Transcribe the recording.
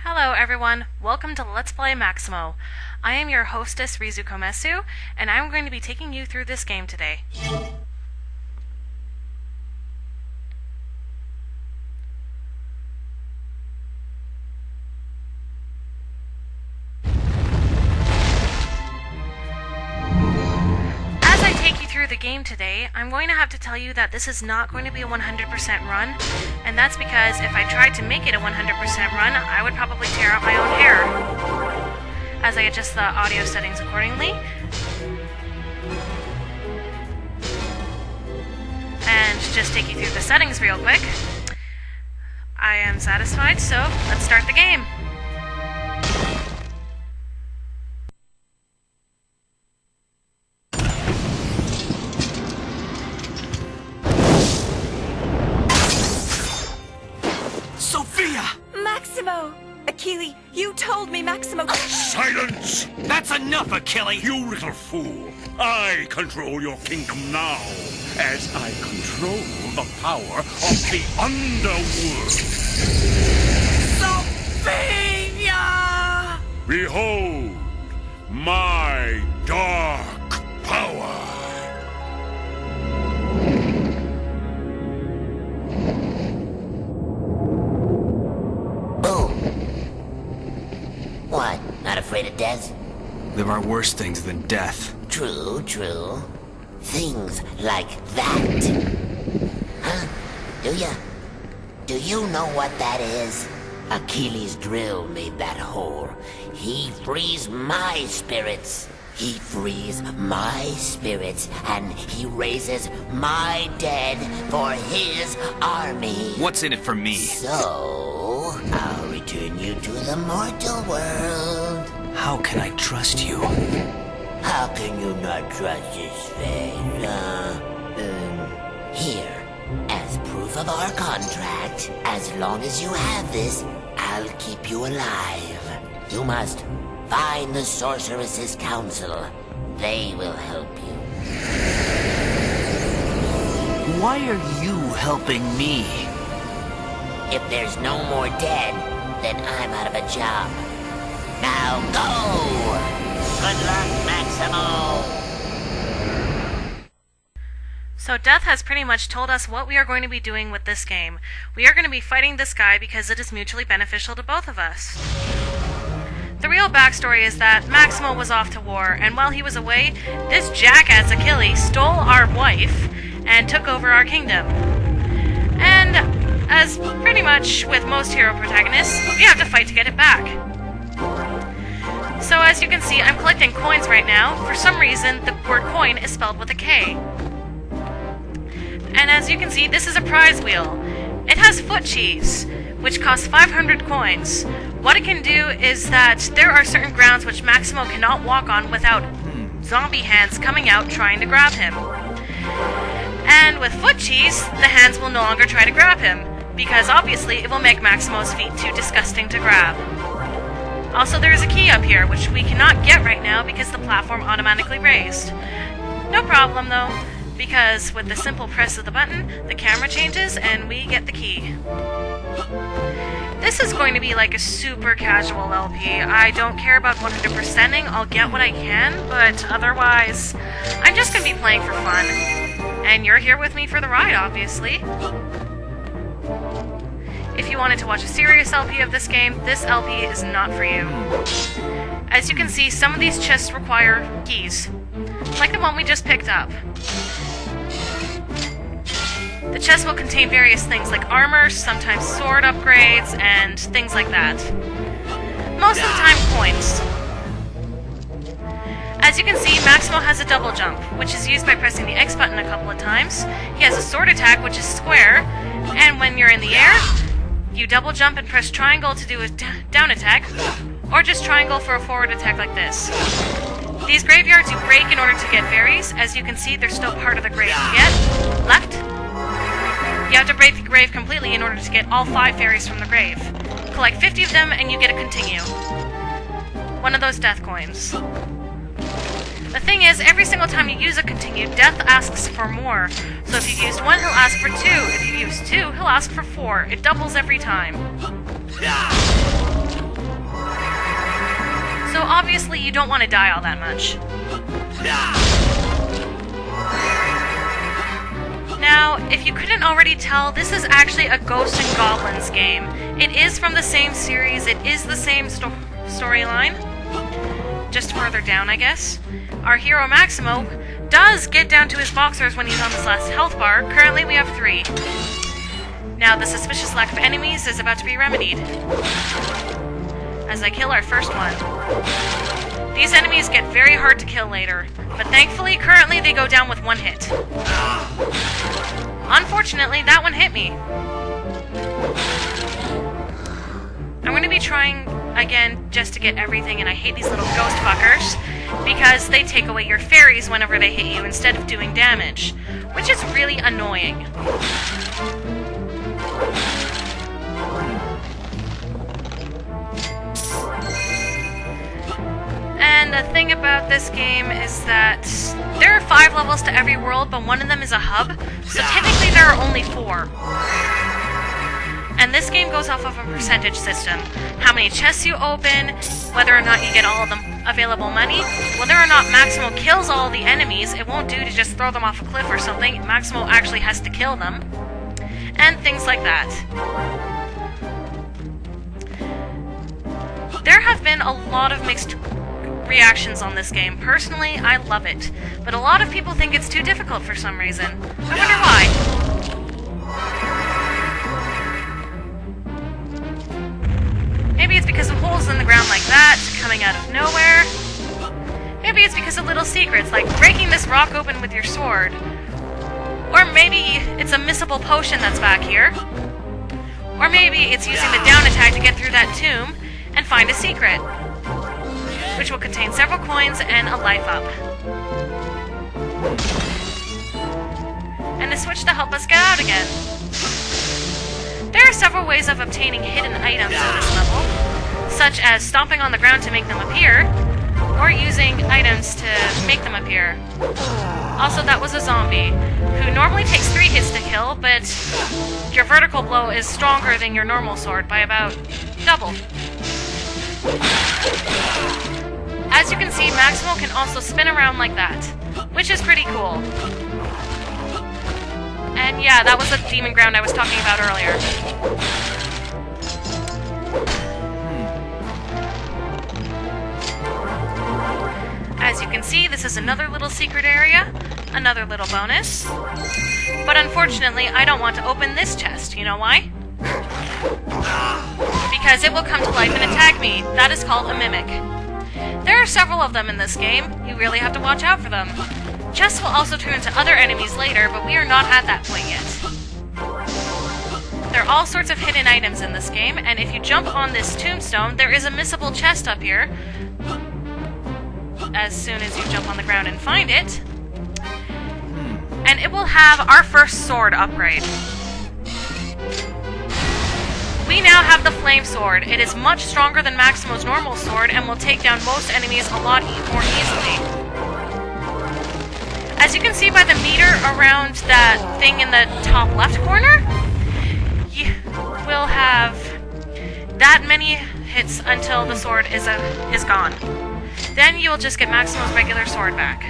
Hello everyone, welcome to Let's Play Maximo. I am your hostess Rizu Komesu, and I'm going to be taking you through this game today. As I take you through the game today, I'm going to have to tell you that this is not going to be a 100% run, and that's because if I tried to make it a 100% run, I would probably tear out my own hair. As I adjust the audio settings accordingly. And just take you through the settings real quick. I am satisfied, so let's start the game. Maximo! Achille, you told me Maximo... Silence! That's enough, Achille! You little fool! I control your kingdom now, as I control the power of the underworld! Sophia! Behold, my dark power! What? Not afraid of death? There are worse things than death. True, true. Things like that. Huh? Do ya? Do you know what that is? Achilles' drill made that hole. He frees my spirits. He frees my spirits, and he raises my dead for his army. What's in it for me? So, I'll return you to the mortal world. How can I trust you? How can you not trust his face, Here, as proof of our contract, as long as you have this, I'll keep you alive. You must find the Sorceress's Council. They will help you. Why are you helping me? If there's no more dead, then I'm out of a job. Now go! Good luck, Maximo! So Death has pretty much told us what we are going to be doing with this game. We are going to be fighting this guy because it is mutually beneficial to both of us. The real backstory is that Maximo was off to war, and while he was away, this jackass Achilles stole our wife and took over our kingdom. And as pretty much with most hero protagonists, we have to fight to get it back. So as you can see, I'm collecting coins right now. For some reason, the word coin is spelled with a K. And as you can see, this is a prize wheel. It has foot cheese, which costs 500 coins. What it can do is that there are certain grounds which Maximo cannot walk on without zombie hands coming out trying to grab him. And with foot cheese, the hands will no longer try to grab him, because obviously it will make Maximo's feet too disgusting to grab. Also, there is a key up here, which we cannot get right now because the platform automatically raised. No problem though, because with the simple press of the button, the camera changes and we get the key. This is going to be like a super casual LP. I don't care about 100%ing, I'll get what I can, but otherwise, I'm just going to be playing for fun. And you're here with me for the ride, obviously. If you wanted to watch a serious LP of this game, this LP is not for you. As you can see, some of these chests require keys, like the one we just picked up. The chest will contain various things like armor, sometimes sword upgrades, and things like that. Most of the time, coins. As you can see, Maximo has a double jump, which is used by pressing the X button a couple of times. He has a sword attack, which is square, and when you're in the air, you double jump and press triangle to do a down attack, or just triangle for a forward attack like this. These graveyards you break in order to get fairies. As you can see, they're still part of the grave you get. Left. You have to break the grave completely in order to get all 5 fairies from the grave. Collect 50 of them and you get a continue. One of those death coins. The thing is, every single time you use a continue, Death asks for more. So if you used 1, he'll ask for 2. If you use 2, he'll ask for 4. It doubles every time. So obviously you don't want to die all that much. Now, if you couldn't already tell, this is actually a Ghosts and Goblins game. It is from the same series, it is the same storyline. Just further down, I guess. Our hero Maximo does get down to his boxers when he's on his last health bar. Currently we have 3. Now the suspicious lack of enemies is about to be remedied, as I kill our first one. These enemies get very hard to kill later, but thankfully, currently they go down with 1 hit. Unfortunately, that one hit me. I'm going to be trying again just to get everything, and I hate these little ghost fuckers, because they take away your fairies whenever they hit you instead of doing damage, which is really annoying. And the thing about this game is that there are 5 levels to every world, but one of them is a hub, so technically there are only 4. And this game goes off of a percentage system. How many chests you open, whether or not you get all of the available money, whether or not Maximo kills all the enemies. It won't do to just throw them off a cliff or something. Maximo actually has to kill them. And things like that. There have been a lot of mixed reactions on this game. Personally, I love it. But a lot of people think it's too difficult for some reason. I wonder why. Maybe it's because of holes in the ground like that, coming out of nowhere. Maybe it's because of little secrets, like breaking this rock open with your sword. Or maybe it's a missable potion that's back here. Or maybe it's using the down attack to get through that tomb and find a secret, which will contain several coins and a life up. And a switch to help us get out again. There are several ways of obtaining hidden items in this level, such as stomping on the ground to make them appear, or using items to make them appear. Also, that was a zombie, who normally takes 3 hits to kill, but your vertical blow is stronger than your normal sword by about double. As you can see, Maximo can also spin around like that, which is pretty cool. And yeah, that was the demon ground I was talking about earlier. As you can see, this is another little secret area, another little bonus. But unfortunately, I don't want to open this chest. You know why? Because it will come to life and attack me. That is called a mimic. There are several of them in this game. You really have to watch out for them. Chests will also turn into other enemies later, but we are not at that point yet. There are all sorts of hidden items in this game, and if you jump on this tombstone, there is a missable chest up here. As soon as you jump on the ground and find it. And it will have our first sword upgrade. We now have the Flame Sword. It is much stronger than Maximo's normal sword and will take down most enemies a lot more easily. As you can see by the meter around that thing in the top left corner, you will have that many hits until the sword is gone. Then you will just get Maximo's regular sword back.